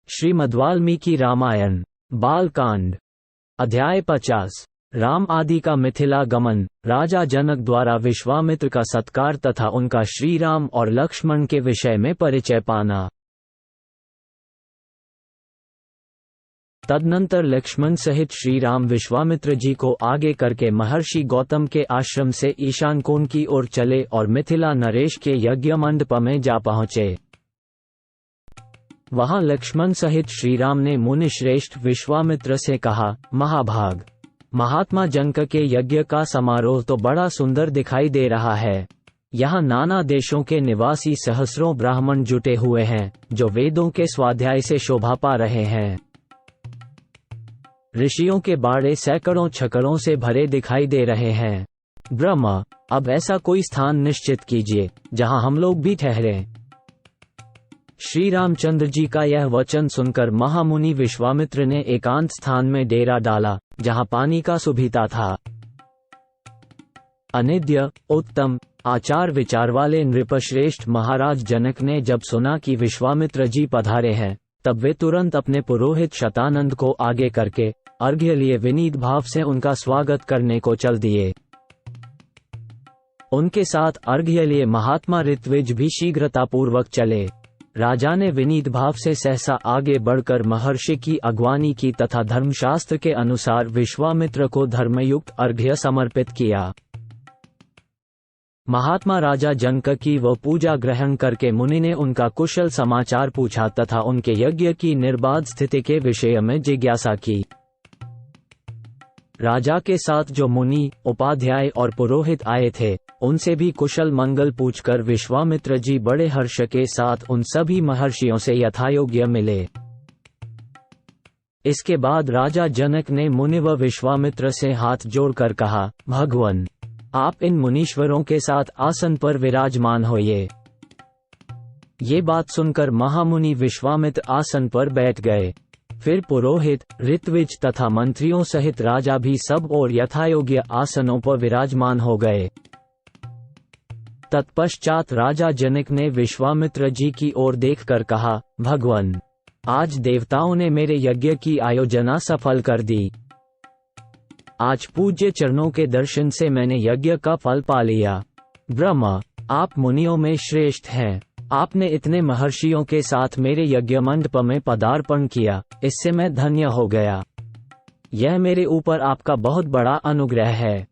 श्रीमद्वाल्मीकि रामायण बालकांड अध्याय 50 राम आदि का मिथिला गमन। राजा जनक द्वारा विश्वामित्र का सत्कार तथा उनका श्री राम और लक्ष्मण के विषय में परिचय पाना। तदनंतर लक्ष्मण सहित श्री राम विश्वामित्र जी को आगे करके महर्षि गौतम के आश्रम से ईशान कोण की ओर चले और मिथिला नरेश के यज्ञ मंडप में जा पहुँचे। वहां लक्ष्मण सहित श्रीराम ने मुनि श्रेष्ठ विश्वामित्र से कहा, महाभाग, महात्मा जनक के यज्ञ का समारोह तो बड़ा सुंदर दिखाई दे रहा है। यहाँ नाना देशों के निवासी सहस्रों ब्राह्मण जुटे हुए हैं, जो वेदों के स्वाध्याय से शोभा पा रहे हैं। ऋषियों के बाड़े सैकड़ों छकड़ों से भरे दिखाई दे रहे हैं। ब्रह्मा, अब ऐसा कोई स्थान निश्चित कीजिए जहाँ हम लोग भी ठहरें। श्री रामचंद्र जी का यह वचन सुनकर महामुनि विश्वामित्र ने एकांत स्थान में डेरा डाला, जहां पानी का सुभीता था। अनिद्य उत्तम आचार विचार वाले नृपश्रेष्ठ महाराज जनक ने जब सुना कि विश्वामित्र जी पधारे हैं, तब वे तुरंत अपने पुरोहित शतानंद को आगे करके अर्घ्य लिए विनीत भाव से उनका स्वागत करने को चल दिए। उनके साथ अर्घ्य लिए महात्मा ऋत्विज भी शीघ्रतापूर्वक चले। राजा ने विनीत भाव से सहसा आगे बढ़कर महर्षि की अगवानी की तथा धर्मशास्त्र के अनुसार विश्वामित्र को धर्मयुक्त अर्घ्य समर्पित किया। महात्मा राजा जनक की वह पूजा ग्रहण करके मुनि ने उनका कुशल समाचार पूछा तथा उनके यज्ञ की निर्बाध स्थिति के विषय में जिज्ञासा की। राजा के साथ जो मुनि, उपाध्याय और पुरोहित आए थे, उनसे भी कुशल मंगल पूछकर विश्वामित्र जी बड़े हर्ष के साथ उन सभी महर्षियों से यथायोग्य मिले। इसके बाद राजा जनक ने मुनि व विश्वामित्र से हाथ जोड़कर कहा, भगवन, आप इन मुनीश्वरों के साथ आसन पर विराजमान होइए। ये बात सुनकर महामुनि विश्वामित्र आसन पर बैठ गए। फिर पुरोहित, ऋत्विज तथा मंत्रियों सहित राजा भी सब और यथायोग्य आसनों पर विराजमान हो गए। तत्पश्चात राजा जनक ने विश्वामित्र जी की ओर देखकर कहा, भगवन, आज देवताओं ने मेरे यज्ञ की आयोजना सफल कर दी। आज पूज्य चरणों के दर्शन से मैंने यज्ञ का फल पा लिया। ब्रह्मा, आप मुनियों में श्रेष्ठ हैं। आपने इतने महर्षियों के साथ मेरे यज्ञ मंडप में पदार्पण किया, इससे मैं धन्य हो गया। यह मेरे ऊपर आपका बहुत बड़ा अनुग्रह है।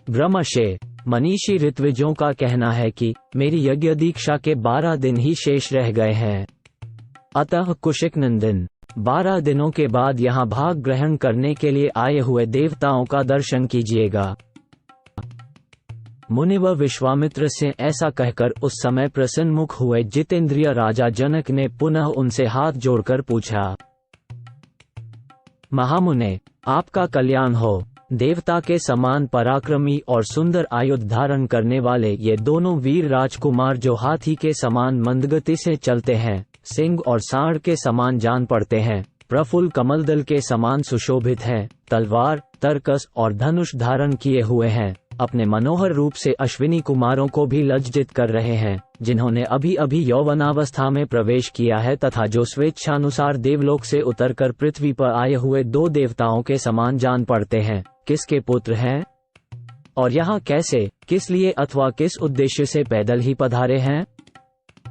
ब्रह्मशे, मनीषी ऋत्विजों का कहना है कि मेरी यज्ञ दीक्षा के 12 दिन ही शेष रह गए हैं। अतः कुशिक नंदन, 12 दिनों के बाद यहाँ भाग ग्रहण करने के लिए आए हुए देवताओं का दर्शन कीजिएगा। मुनि व विश्वामित्र से ऐसा कहकर उस समय प्रसन्न मुख हुए जितेंद्रिय राजा जनक ने पुनः उनसे हाथ जोड़कर पूछा, महामुने, आपका कल्याण हो। देवता के समान पराक्रमी और सुंदर आयुध धारण करने वाले ये दोनों वीर राजकुमार जो हाथी के समान मंदगति से चलते हैं, सिंह और सांड के समान जान पड़ते हैं, प्रफुल्ल कमलदल के समान सुशोभित हैं, तलवार, तरकस और धनुष धारण किए हुए हैं, अपने मनोहर रूप से अश्विनी कुमारों को भी लज्जित कर रहे हैं, जिन्होंने अभी अभी यौवनावस्था में प्रवेश किया है तथा जो स्वेच्छानुसार देवलोक से उतरकर पृथ्वी पर आए हुए 2 देवताओं के समान जान पड़ते हैं, किसके पुत्र हैं और यहाँ कैसे, किस लिए अथवा किस उद्देश्य से पैदल ही पधारे हैं।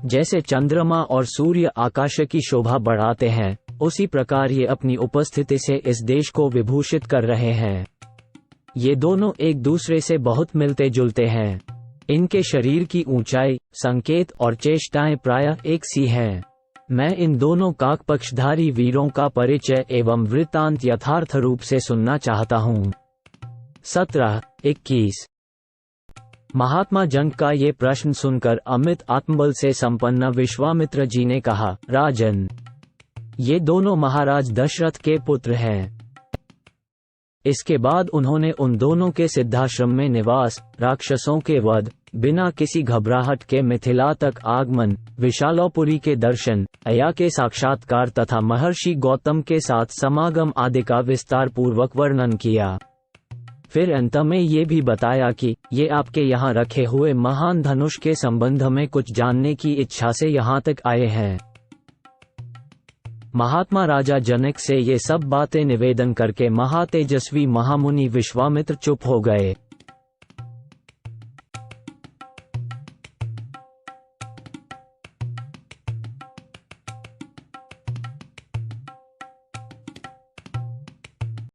जैसे चंद्रमा और सूर्य आकाश की शोभा बढ़ाते हैं, उसी प्रकार ये अपनी उपस्थिति से इस देश को विभूषित कर रहे हैं। ये दोनों एक दूसरे से बहुत मिलते जुलते हैं। इनके शरीर की ऊंचाई, संकेत और चेष्टाएं प्रायः एक सी हैं। मैं इन दोनों काकपक्षधारी वीरों का परिचय एवं वृत्तांत यथार्थ रूप से सुनना चाहता हूँ। 17-21 महात्मा जनक का ये प्रश्न सुनकर अमित आत्मबल से संपन्न विश्वामित्र जी ने कहा, राजन, ये दोनों महाराज दशरथ के पुत्र हैं। इसके बाद उन्होंने उन दोनों के सिद्धाश्रम में निवास, राक्षसों के वध, बिना किसी घबराहट के मिथिला तक आगमन, विशालोपुरी के दर्शन, अया के साक्षात्कार तथा महर्षि गौतम के साथ समागम आदि का विस्तार पूर्वक वर्णन किया। फिर अंत में ये भी बताया कि ये आपके यहाँ रखे हुए महान धनुष के संबंध में कुछ जानने की इच्छा से यहाँ तक आए हैं। महात्मा राजा जनक से ये सब बातें निवेदन करके महातेजस्वी महामुनि विश्वामित्र चुप हो गए।